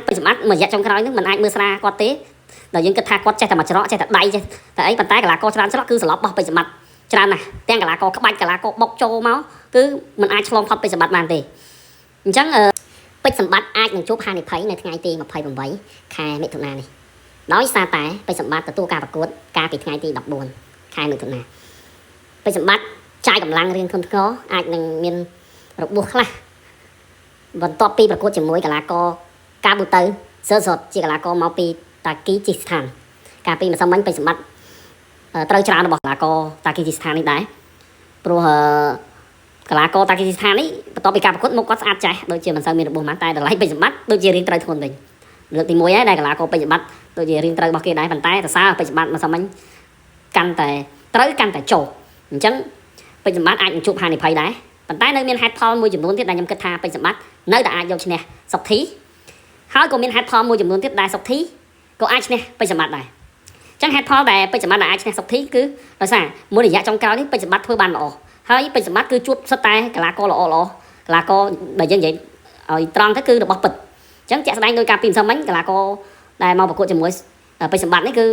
ពេជ្រសម្បត្តិមួយរយៈចុងក្រោយហ្នឹងមិនអាចមើលស្រាគាត់ទេដល់យើងគិតថាគាត់ចេះតែមកច្រកចេះតែដៃចេះតែអីប៉ុន្តែកីឡាករច្រើនច្រកគឺសន្លប់បោះពេជ្រសម្បត្តិច្រើនណាស់ទាំងកីឡាករក្បាច់កីឡាករបុកចូលមកគឺមិនអាចឆ្លងផុតពេជ្រសម្បត្តិបានទេអញ្ចឹងពេជ្រសម្បត្តិអាចនឹងជួបហានិភ័យនៅថ្ងៃទី28ខែមិថុនានេះដោយសារតែពេជ្រសម្បត្តិទទួលការប្រកួតកាលពីថ្ងៃទី14ខែមិថុនាពេជ្រសម្បត្តិចាយកម្លាំងរៀងធ្ងន់ធ្ងរអាចនឹងមានរបួសខ្លះបន្ទាប់ពីប្រកួតជាមួយកីឡាករកាប៊ូទៅសឺសតជាកីឡាករមកពីតាគីជីស្ថានកាលពីម្សិលមិញពេជ្រសម្បត្តិត្រូវច្រើនរបស់កីឡាករតាគីជីស្ថាននេះដែរព្រោះកីឡាករតាគីជីស្ថាននេះបន្ទាប់ពីការប្រកួតមកគាត់ស្អាតចាស់ដូចជាមិនសូវមានរបួសមកតែតម្លៃពេជ្រសម្បត្តិដូចជារៀងត្រូវធ្ងន់វិញលើកទី1ហើយដែលកីឡាករពេជ្រសម្បត្តិដូចជារៀងត្រូវរបស់គេដែរប៉ុន្តែសរសើរពេជ្រសម្បត្តិម្សិលមិញកាន់តែត្រូវកាន់តែចុះអញ្ចឹងពេជ្រសម្បត្តិអាចនឹងជួបហានិភ័យដែរប៉ុន្តែនៅមានហេតុផលមួយចំនួនទៀតដែលខ្ញុំគិតថាពេជ្រសម្បត្តិនៅតែអាចយកឈ្នះសុកធីហើយក៏មានហេតុផលមួយចំនួនទៀតដែលសុកធីក៏អាចឈ្នះពេជ្រសម្បត្តិដែរអញ្ចឹងហេតុផលដែលពេជ្រសម្បត្តិអាចឈ្នះសុកធីគឺដោយសារមួយរយៈចុងក្រោយនេះពេជ្រសម្បត្តិធ្វើបានល្អហើយពេជ្រសម្បត្តិគឺជួបសុទ្ធតែកីឡាករល្អកីឡាករដែលយើងនិយាយឲ្យត្រង់ទៅគឺរបស់ពិតអញ្ចឹងជាក់ស្ដែងដោយការពីម្សិលមិញកីឡាករដែលមកប្រកួតជាមួយពេជ្រសម្បត្តិនេះគឺ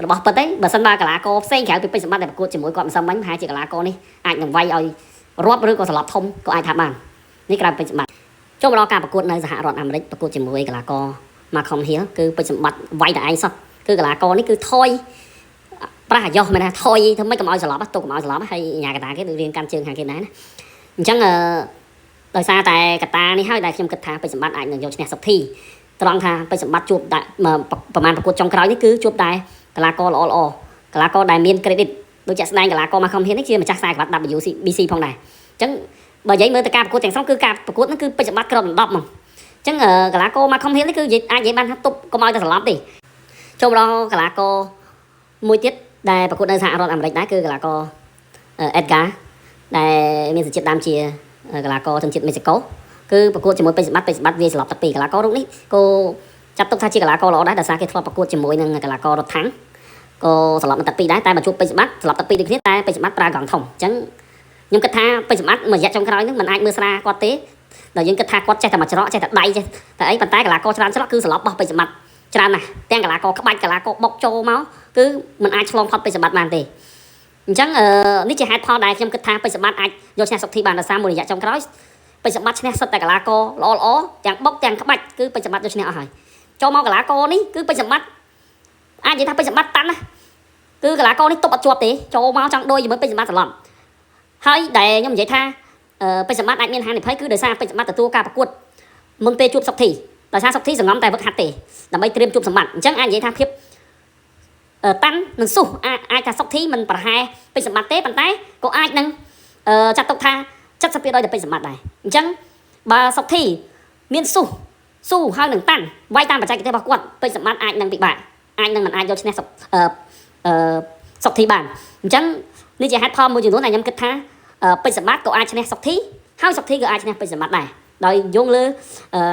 របស់ពិតទេបើសិនបើកីឡាករផ្សេងក្រៅពីពេជ្រសម្បត្តិដែលប្រកួតជាមួយគាត់ម្សិលមិញប្រហែលជាកីឡាករនេះអាចនឹងវាយឲ្យរាប់ឬក៏ស្លាប់ធំក៏អាចថាបាននេះក្រៅពេជ្រសម្បត្តិចូលមកដល់ការប្រកួតនៅសហរដ្ឋអាមេរិកប្រកួតជាមួយកីឡាករ Malcolm Hill គឺពេជ្រសម្បត្តិវាយតែឯងសោះគឺកីឡាករនេះគឺថយប្រាស់អាយុមែនណាថយធ្វើម៉េចកុំឲ្យស្លាប់ទុកកុំឲ្យស្លាប់ហើយញ៉ាកតាគេរៀងកាន់ជើងខាងគេដែរណាអញ្ចឹងដោយសារតែកតានេះហើយដែលខ្ញុំគិតថាពេជ្រសម្បត្តិអាចនឹងយកឈ្នះសុកធីត្រង់ថាពេជ្រសម្បត្តិជួបតែប្រហែលប្រកួតចុងក្រោយនេះគឺជួបតែកីឡាករល្អកីឡាករដែលមាន credit ដូចជាក់ស្ដែងកីឡាករ Malcolm Hill នេះជាម្ចាស់ខ្សែក្រវ៉ាត់ WBC ផងដែរអញ្ចឹងបើនិយាយមើលទៅការប្រកួតទាំងស្រុងគឺការប្រកួតហ្នឹងគឺពេជ្រសម្បត្តិគ្របដណ្ដប់ហ្មងអញ្ចឹងកីឡាករ Malcolm Hill នេះគឺអាចនិយាយបានថាទប់កុំឲ្យតែស្លាប់ទេចូលមកដល់កីឡាករមួយទៀតដែលប្រកួតនៅសហរដ្ឋអាមេរិកដែរគឺកីឡាករ Edgar ដែលមានសញ្ជាតិដើមជាកីឡាករជនជាតិមេស៊ីកូគឺប្រកួតជាមួយពេជ្រសម្បត្តិវាយស្លាប់ទឹកពីរកីឡាកររូបនេះក៏ចាត់ទុកថាជាកីឡាករល្អដែរដោយសារគេធ្លាប់ប្រកួតជាមួយនឹងកីឡាកររត់ថាំងក៏ស្លាប់ទឹកពីរដែរតែមកជួបពេជ្រសម្បត្តិស្លាប់ទឹកពីរដូចគ្នាតែពេជ្រសម្បត្តិប្រើកង់ធំអញ្ចឹងខ្ញុំគិតថាពេជ្រសម្បត្តិមួយរយៈចុងក្រោយហ្នឹងមិនអាចមើលស្រាគាត់ទេដល់យើងគិតថាគាត់ចេះតែមកច្រកចេះតែដៃចេះតែអីប៉ុន្តែកីឡាករច្រើនច្រកគឺស្លាប់បោះពេជ្រសម្បត្តិច្រើនណាស់ទាំងកីឡាករក្បាច់កីឡាករបុកចូលមកគឺមិនអាចឆ្លងផុតពេជ្រសម្បត្តិបានទេអញ្ចឹងនេះជាហេតុផលដែលខ្ញុំគិតថាពេជ្រសម្បត្តិអាចយកឈ្នះសុកធីបានដោយសារមួយរយៈចុងក្រោយពេជ្រសម្បត្តិឈ្នះសុទ្ធតែកីឡាករល្អទាំងបុកទាំងក្បាច់គឺពេជ្រសម្បត្តិយកឈ្នះអស់ហើយចូលមកកីឡាករនេះគឺពេជ្រសម្បត្តិអាចនិយាយថាពេជ្រសម្បត្តិតាន់ណាគឺកីឡាករនេះទប់អត់ជាប់ទេចូលមកចង់ដូចជាមួយពេជ្រសម្បត្តិសន្លប់ហើយដែលខ្ញុំនិយាយថាពេជ្រសម្បត្តិអាចមានហានិភ័យគឺដោយសារពេជ្រសម្បត្តិទទួលការប្រកួតមុនពេលជួបសុកធីដោយសារសុកធីសង្ងំតែវឹកហាត់ទេដើម្បីត្រៀមជួបសម្បត្តិអញ្ចឹងអាចនិយាយថាភាពតាន់នឹងស៊ូអាចថាសុកធីមិនប្រហែលពេជ្រសម្បត្តិទេប៉ុន្តែក៏អាចនឹងចាត់ទុកថា70%ដល់ពេជ្រសម្បត្តិដែរអញ្ចឹងបើសុកធីមានស៊ូហើយនឹងតាន់វាយតាមបច្ចេកទេសរបស់គាត់ពេជ្រសម្បត្តិអាចនឹងពិបាកអាចនឹងមិនអាចយកឈ្នះសុកធីបានអញ្ចឹងនេះជាហេតុផលមួយចំនួនដែលខ្ញុំគិតថាពេជ្រសម្បត្តិក៏អាចឈ្នះសុកធីហើយសុកធីក៏អាចឈ្នះពេជ្រសម្បត្តិដែរដោយយោងលើ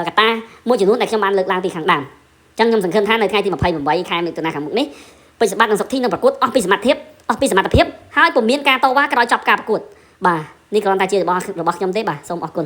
កត្តាមួយចំនួនដែលខ្ញុំបានលើកឡើងពីខាងដើមអញ្ចឹងខ្ញុំសង្ឃឹមថានៅថ្ងៃទី28ខែមិថុនាខាងមុខនេះពេជ្រសម្បត្តិនិងសុកធីនឹងប្រកួតអស់ពីសមត្ថភាពហើយពុំមានការតវ៉ាក្រោយចប់ការប្រកួតបាទនេះគ្រាន់តែជារបស់ខ្ញុំទេបាទសូមអរគុណ